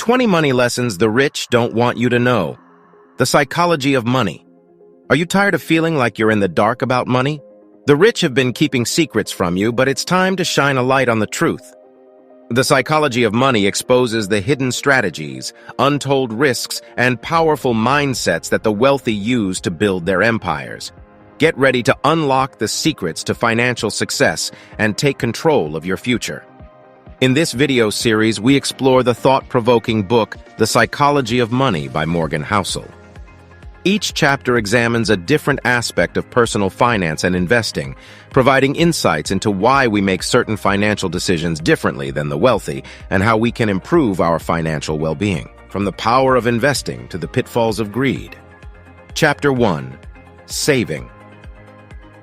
20 money lessons the rich don't want you to know. The psychology of money. Are you tired of feeling like you're in the dark about money? The rich have been keeping secrets from you, but it's time to shine a light on the truth. The psychology of money exposes the hidden strategies, untold risks, and powerful mindsets that the wealthy use to build their empires. Get ready to unlock the secrets to financial success and take control of your future. In this video series, we explore the thought-provoking book, The Psychology of Money by Housel. Each chapter examines a different aspect of personal finance and investing, providing insights into why we make certain financial decisions differently than the wealthy and how we can improve our financial well-being, from the power of investing to the pitfalls of greed. Chapter 1. Saving.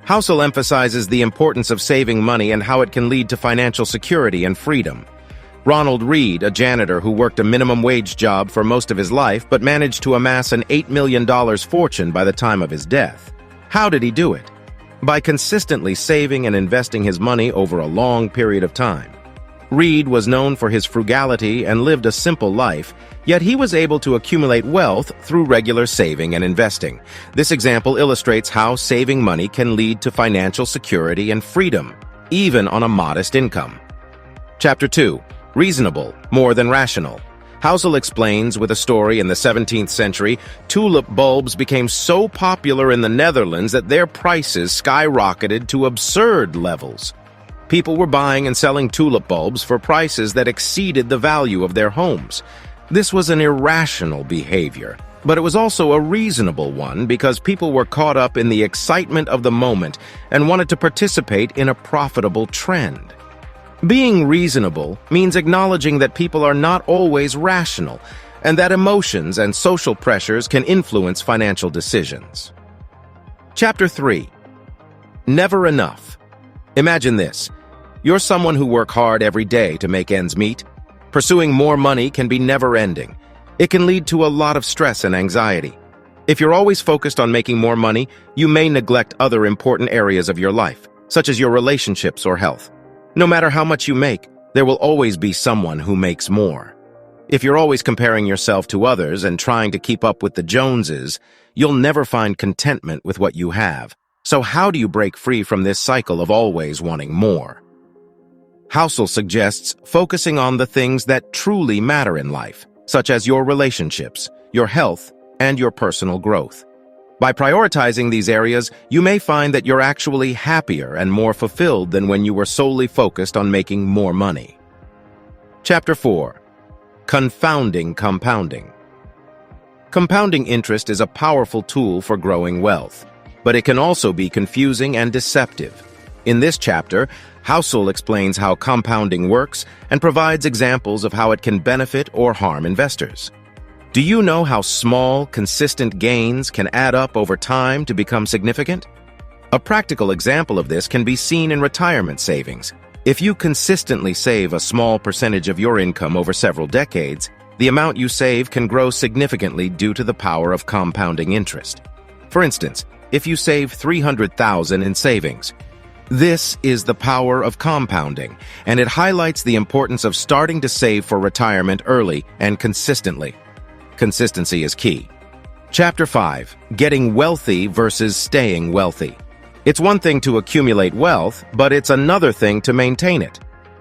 Housel emphasizes the importance of saving money and how it can lead to financial security and freedom. Ronald Reed, a janitor who worked a minimum wage job for most of his life but managed to amass an $8 million fortune by the time of his death. How did he do it? By consistently saving and investing his money over a long period of time. Reed was known for his frugality and lived a simple life, yet he was able to accumulate wealth through regular saving and investing. This example illustrates how saving money can lead to financial security and freedom, even on a modest income. Chapter 2. Reasonable, more than rational. Housel explains with a story in the 17th century, tulip bulbs became so popular in the Netherlands that their prices skyrocketed to absurd levels. People were buying and selling tulip bulbs for prices that exceeded the value of their homes. This was an irrational behavior, but it was also a reasonable one because people were caught up in the excitement of the moment and wanted to participate in a profitable trend. Being reasonable means acknowledging that people are not always rational and that emotions and social pressures can influence financial decisions. Chapter 3. Never enough. Imagine this. You're someone who works hard every day to make ends meet. Pursuing more money can be never-ending. It can lead to a lot of stress and anxiety. If you're always focused on making more money, you may neglect other important areas of your life, such as your relationships or health. No matter how much you make, there will always be someone who makes more. If you're always comparing yourself to others and trying to keep up with the Joneses, you'll never find contentment with what you have. So how do you break free from this cycle of always wanting more? Housel suggests focusing on the things that truly matter in life, such as your relationships, your health, and your personal growth. By prioritizing these areas, you may find that you're actually happier and more fulfilled than when you were solely focused on making more money. Chapter 4. Confounding Compounding. Compounding interest is a powerful tool for growing wealth, but it can also be confusing and deceptive. In this chapter, Housel explains how compounding works and provides examples of how it can benefit or harm investors. Do you know how small, consistent gains can add up over time to become significant? A practical example of this can be seen in retirement savings. If you consistently save a small percentage of your income over several decades, the amount you save can grow significantly due to the power of compounding interest. For instance, if you save $300,000 in savings, this is the power of compounding, and it highlights the importance of starting to save for retirement early and consistently. Consistency is key. Chapter 5. Getting wealthy versus staying wealthy. It's one thing to accumulate wealth, but it's another thing to maintain it.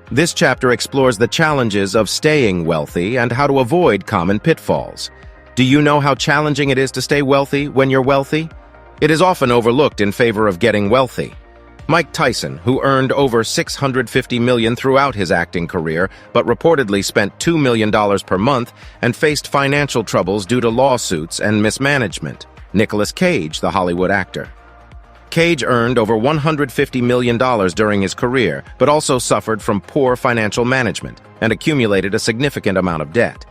This chapter explores the challenges of staying wealthy and how to avoid common pitfalls. Do you know how challenging it is to stay wealthy when you're wealthy? It is often overlooked in favor of getting wealthy. Mike Tyson, who earned over $650 million throughout his acting career, but reportedly spent $2 million per month and faced financial troubles due to lawsuits and mismanagement. Nicolas Cage, the Hollywood actor. Cage earned over $150 million during his career, but also suffered from poor financial management and accumulated a significant amount of debt.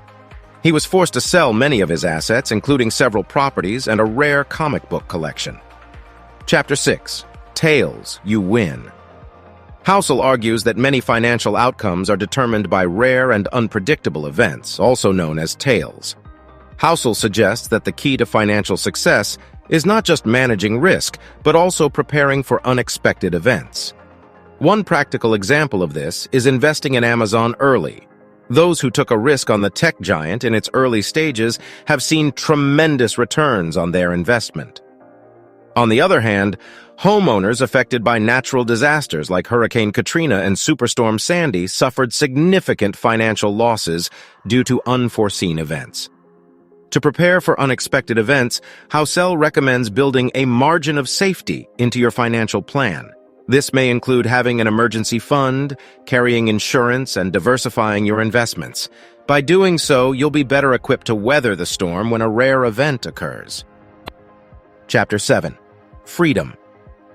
He was forced to sell many of his assets, including several properties and a rare comic book collection. Chapter 6. Tails, you win. Housel argues that many financial outcomes are determined by rare and unpredictable events, also known as tails. Housel suggests that the key to financial success is not just managing risk, but also preparing for unexpected events. One practical example of this is investing in Amazon early. Those who took a risk on the tech giant in its early stages have seen tremendous returns on their investment. On the other hand, homeowners affected by natural disasters like Hurricane Katrina and Superstorm Sandy suffered significant financial losses due to unforeseen events. To prepare for unexpected events, Housel recommends building a margin of safety into your financial plan. This may include having an emergency fund, carrying insurance, and diversifying your investments. By doing so, you'll be better equipped to weather the storm when a rare event occurs. Chapter 7. Freedom.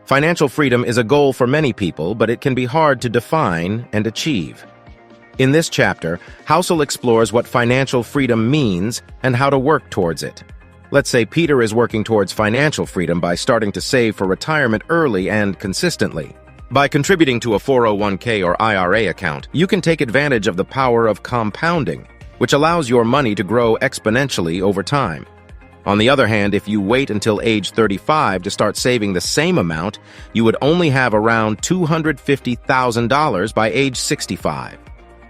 Financial freedom is a goal for many people, but it can be hard to define and achieve. In this chapter, Housel explores what financial freedom means and how to work towards it. Let's say Peter is working towards financial freedom by starting to save for retirement early and consistently. By contributing to a 401k or IRA account, you can take advantage of the power of compounding, which allows your money to grow exponentially over time. On the other hand, if you wait until age 35 to start saving the same amount, you would only have around $250,000 by age 65.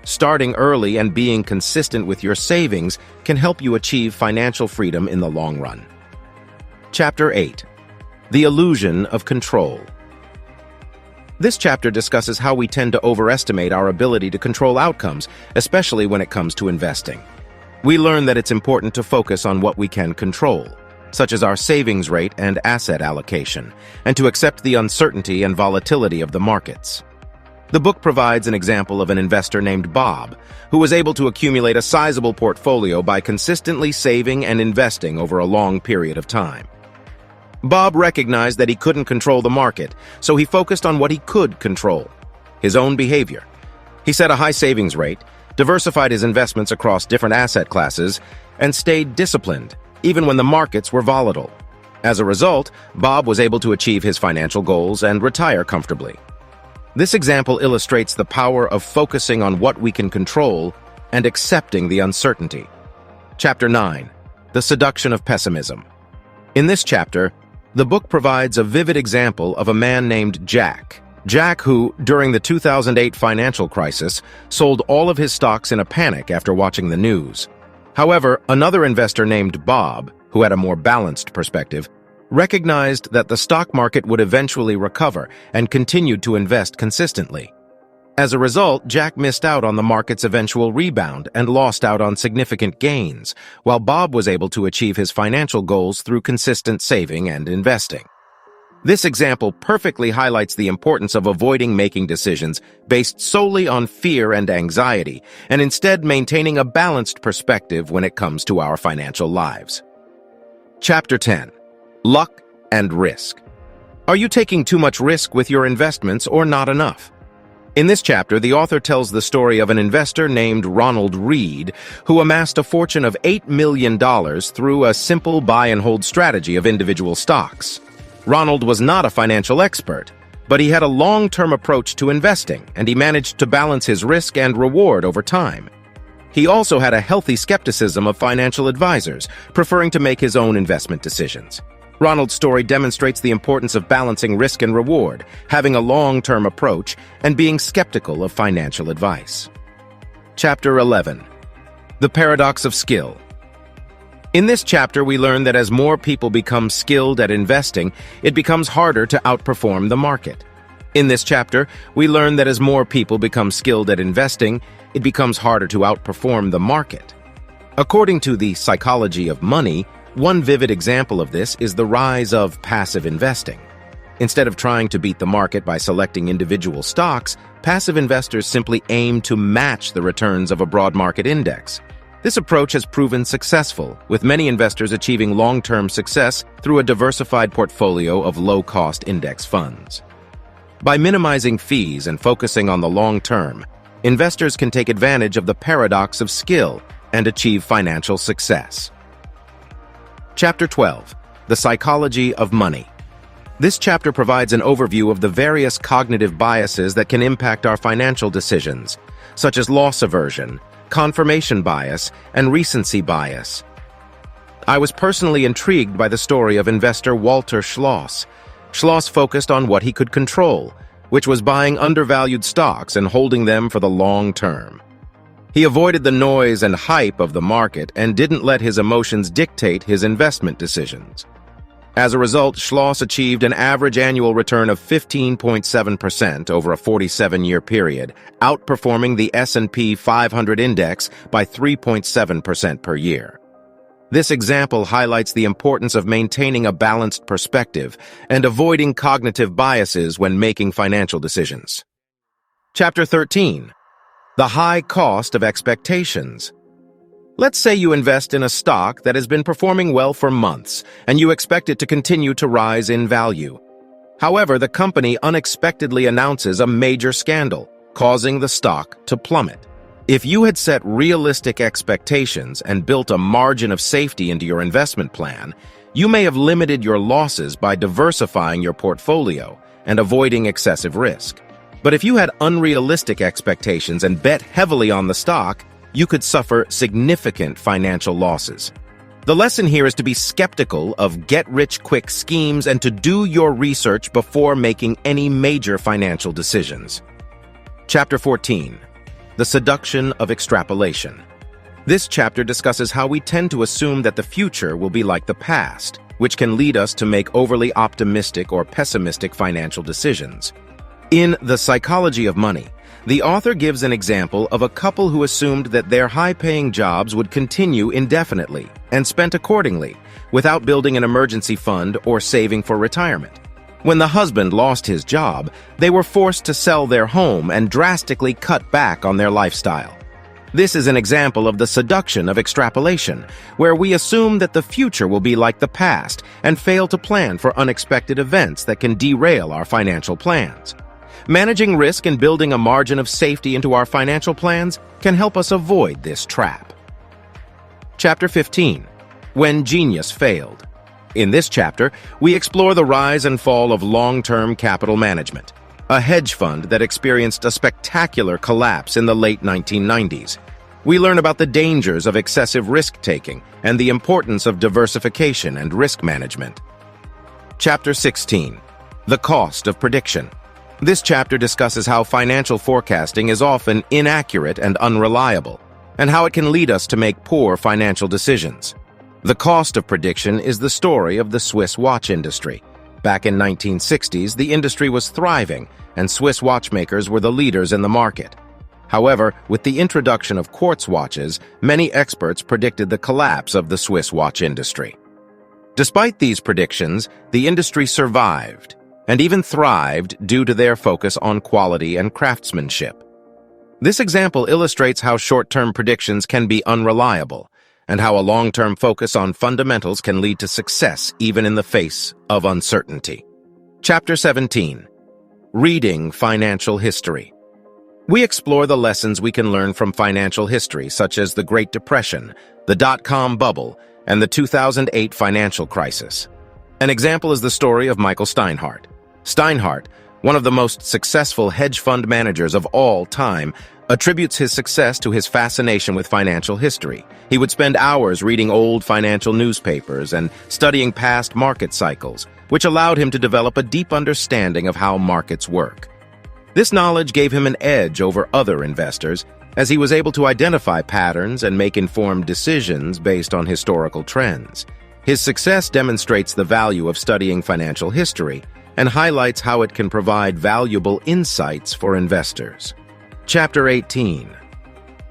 Starting early and being consistent with your savings can help you achieve financial freedom in the long run. Chapter 8. The Illusion of Control. This chapter discusses how we tend to overestimate our ability to control outcomes, especially when it comes to investing. We learn that it's important to focus on what we can control, such as our savings rate and asset allocation, and to accept the uncertainty and volatility of the markets. The book provides an example of an investor named Bob, who was able to accumulate a sizable portfolio by consistently saving and investing over a long period of time. Bob recognized that he couldn't control the market, so he focused on what he could control: his own behavior. He set a high savings rate, diversified his investments across different asset classes, and stayed disciplined, even when the markets were volatile. As a result, Bob was able to achieve his financial goals and retire comfortably. This example illustrates the power of focusing on what we can control and accepting the uncertainty. Chapter 9. The Seduction of Pessimism. In this chapter, the book provides a vivid example of a man named Jack. Jack, who, during the 2008 financial crisis, sold all of his stocks in a panic after watching the news. However, another investor named Bob, who had a more balanced perspective, recognized that the stock market would eventually recover and continued to invest consistently. As a result, Jack missed out on the market's eventual rebound and lost out on significant gains, while Bob was able to achieve his financial goals through consistent saving and investing. This example perfectly highlights the importance of avoiding making decisions based solely on fear and anxiety, and instead maintaining a balanced perspective when it comes to our financial lives. Chapter 10. Luck and Risk. Are you taking too much risk with your investments or not enough? In this chapter, the author tells the story of an investor named Ronald Reed, who amassed a fortune of $8 million through a simple buy-and-hold strategy of individual stocks. Ronald was not a financial expert, but he had a long-term approach to investing, and he managed to balance his risk and reward over time. He also had a healthy skepticism of financial advisors, preferring to make his own investment decisions. Ronald's story demonstrates the importance of balancing risk and reward, having a long-term approach, and being skeptical of financial advice. Chapter 11. The Paradox of Skill. In this chapter, we learn that as more people become skilled at investing, it becomes harder to outperform the market. In this chapter, we learn that as more people become skilled at investing, it becomes harder to outperform the market. According to the psychology of money, one vivid example of this is the rise of passive investing. Instead of trying to beat the market by selecting individual stocks, passive investors simply aim to match the returns of a broad market index. This approach has proven successful, with many investors achieving long-term success through a diversified portfolio of low-cost index funds. By minimizing fees and focusing on the long term, investors can take advantage of the paradox of skill and achieve financial success. Chapter 12. The Psychology of Money. This chapter provides an overview of the various cognitive biases that can impact our financial decisions, such as loss aversion, confirmation bias, and recency bias. I was personally intrigued by the story of investor Walter Schloss. Schloss focused on what he could control, which was buying undervalued stocks and holding them for the long term. He avoided the noise and hype of the market and didn't let his emotions dictate his investment decisions. As a result, Schloss achieved an average annual return of 15.7% over a 47-year period, outperforming the S&P 500 index by 3.7% per year. This example highlights the importance of maintaining a balanced perspective and avoiding cognitive biases when making financial decisions. Chapter 13. The high cost of expectations. Let's say you invest in a stock that has been performing well for months, and you expect it to continue to rise in value. However, the company unexpectedly announces a major scandal, causing the stock to plummet. If you had set realistic expectations and built a margin of safety into your investment plan, you may have limited your losses by diversifying your portfolio and avoiding excessive risk. But if you had unrealistic expectations and bet heavily on the stock, you could suffer significant financial losses. The lesson here is to be skeptical of get-rich-quick schemes and to do your research before making any major financial decisions. Chapter 14. The Seduction of Extrapolation. This chapter discusses how we tend to assume that the future will be like the past, which can lead us to make overly optimistic or pessimistic financial decisions. In The Psychology of Money, the author gives an example of a couple who assumed that their high-paying jobs would continue indefinitely and spent accordingly, without building an emergency fund or saving for retirement. When the husband lost his job, they were forced to sell their home and drastically cut back on their lifestyle. This is an example of the seduction of extrapolation, where we assume that the future will be like the past and fail to plan for unexpected events that can derail our financial plans. Managing risk and building a margin of safety into our financial plans can help us avoid this trap. Chapter 15. When Genius Failed. In this chapter, we explore the rise and fall of long-term capital management, a hedge fund that experienced a spectacular collapse in the late 1990s. We learn about the dangers of excessive risk-taking and the importance of diversification and risk management. Chapter 16. The Cost of Prediction. This chapter discusses how financial forecasting is often inaccurate and unreliable, and how it can lead us to make poor financial decisions. The cost of prediction is the story of the Swiss watch industry. Back in 1960s, the industry was thriving, and Swiss watchmakers were the leaders in the market. However, with the introduction of quartz watches, many experts predicted the collapse of the Swiss watch industry. Despite these predictions, the industry survived, and even thrived due to their focus on quality and craftsmanship. This example illustrates how short-term predictions can be unreliable, and how a long-term focus on fundamentals can lead to success even in the face of uncertainty. Chapter 17. Reading Financial History. We explore the lessons we can learn from financial history, such as the Great Depression, the dot-com bubble, and the 2008 financial crisis. An example is the story of Michael Steinhardt. Steinhardt, one of the most successful hedge fund managers of all time, attributes his success to his fascination with financial history. He would spend hours reading old financial newspapers and studying past market cycles, which allowed him to develop a deep understanding of how markets work. This knowledge gave him an edge over other investors, as he was able to identify patterns and make informed decisions based on historical trends. His success demonstrates the value of studying financial history and highlights how it can provide valuable insights for investors. Chapter 18.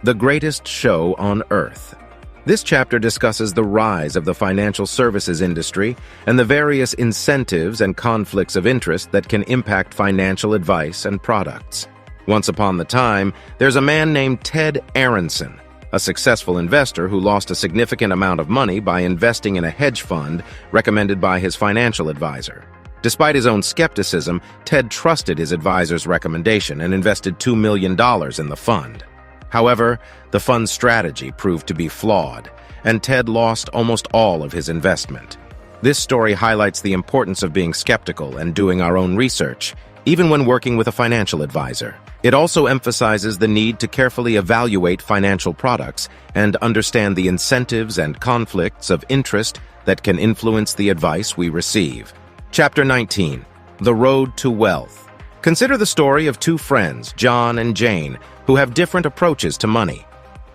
The Greatest Show on Earth. This chapter discusses the rise of the financial services industry and the various incentives and conflicts of interest that can impact financial advice and products. Once upon a time, there's a man named Ted Aronson, a successful investor who lost a significant amount of money by investing in a hedge fund recommended by his financial advisor. Despite his own skepticism, Ted trusted his advisor's recommendation and invested $2 million in the fund. However, the fund's strategy proved to be flawed, and Ted lost almost all of his investment. This story highlights the importance of being skeptical and doing our own research, even when working with a financial advisor. It also emphasizes the need to carefully evaluate financial products and understand the incentives and conflicts of interest that can influence the advice we receive. Chapter 19. The Road to Wealth. Consider the story of two friends, John and Jane, who have different approaches to money.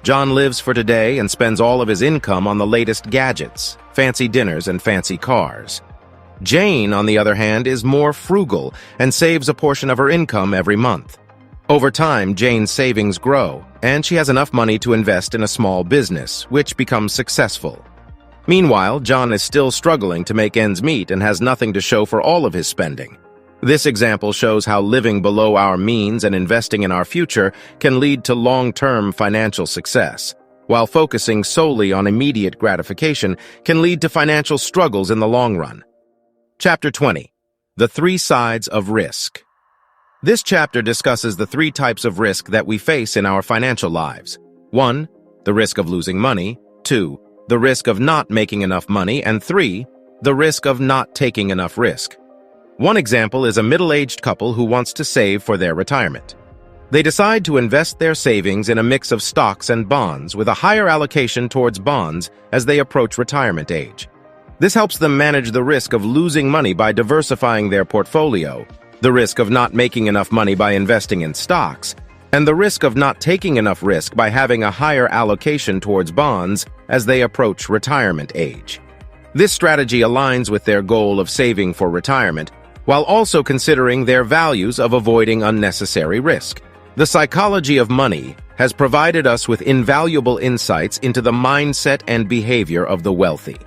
John lives for today and spends all of his income on the latest gadgets, fancy dinners, and fancy cars. Jane, on the other hand, is more frugal and saves a portion of her income every month. Over time, Jane's savings grow, and she has enough money to invest in a small business, which becomes successful. Meanwhile, John is still struggling to make ends meet and has nothing to show for all of his spending. This example shows how living below our means and investing in our future can lead to long-term financial success, while focusing solely on immediate gratification can lead to financial struggles in the long run. Chapter 20. The 3 Sides of Risk. This chapter discusses the 3 types of risk that we face in our financial lives. 1. The risk of losing money. 2. The risk of not making enough money. And 3. The risk of not taking enough risk. One example is a middle-aged couple who wants to save for their retirement. They decide to invest their savings in a mix of stocks and bonds with a higher allocation towards bonds as they approach retirement age. This helps them manage the risk of losing money by diversifying their portfolio, the risk of not making enough money by investing in stocks, and the risk of not taking enough risk by having a higher allocation towards bonds as they approach retirement age. This strategy aligns with their goal of saving for retirement, while also considering their values of avoiding unnecessary risk. The psychology of money has provided us with invaluable insights into the mindset and behavior of the wealthy.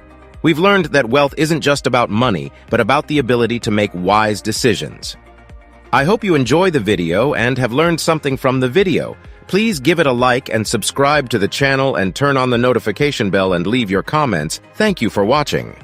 We've learned that wealth isn't just about money, but about the ability to make wise decisions. I hope you enjoy the video and have learned something from the video. Please give it a like and subscribe to the channel and turn on the notification bell and leave your comments. Thank you for watching.